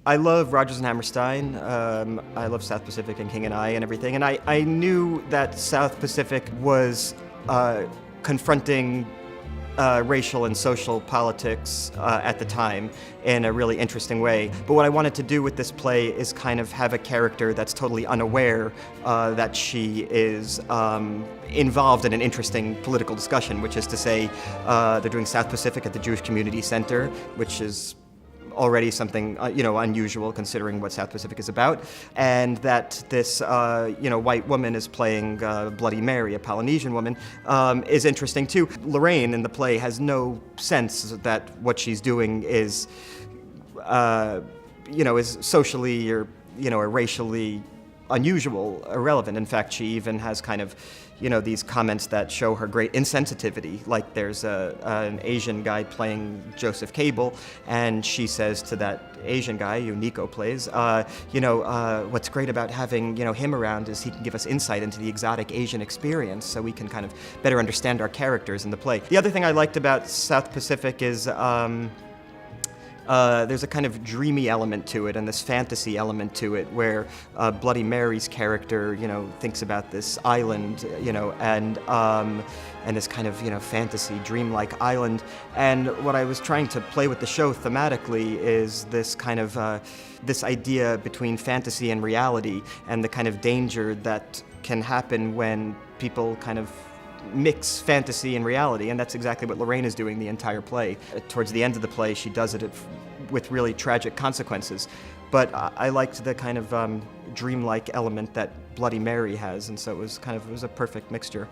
I love Rodgers and Hammerstein. I love South Pacific and King and I and everything. And I knew that South Pacific was confronting racial and social politics at the time in a really interesting way. But what I wanted to do with this play is kind of have a character that's totally unaware that she is involved in an interesting political discussion, which is to say they're doing South Pacific at the Jewish Community Center, which is already something unusual considering what South Pacific is about, and that this white woman is playing Bloody Mary, a Polynesian woman, is interesting too. Lorraine in the play has no sense that what she's doing is socially or racially unusual, irrelevant. In fact, she even has kind of these comments that show her great insensitivity. Like there's an Asian guy playing Joseph Cable, and she says to that Asian guy, who Nico plays, what's great about having him around is he can give us insight into the exotic Asian experience, so we can kind of better understand our characters in the play. The other thing I liked about South Pacific is there's a kind of dreamy element to it and this fantasy element to it where Bloody Mary's character, thinks about this island, and this kind of, fantasy, dreamlike island. And what I was trying to play with the show thematically is this kind of, this idea between fantasy and reality and the kind of danger that can happen when people kind of mix fantasy and reality, and that's exactly what Lorraine is doing the entire play. Towards the end of the play, she does it with really tragic consequences, but I liked the kind of dreamlike element that Bloody Mary has, and so it was a perfect mixture.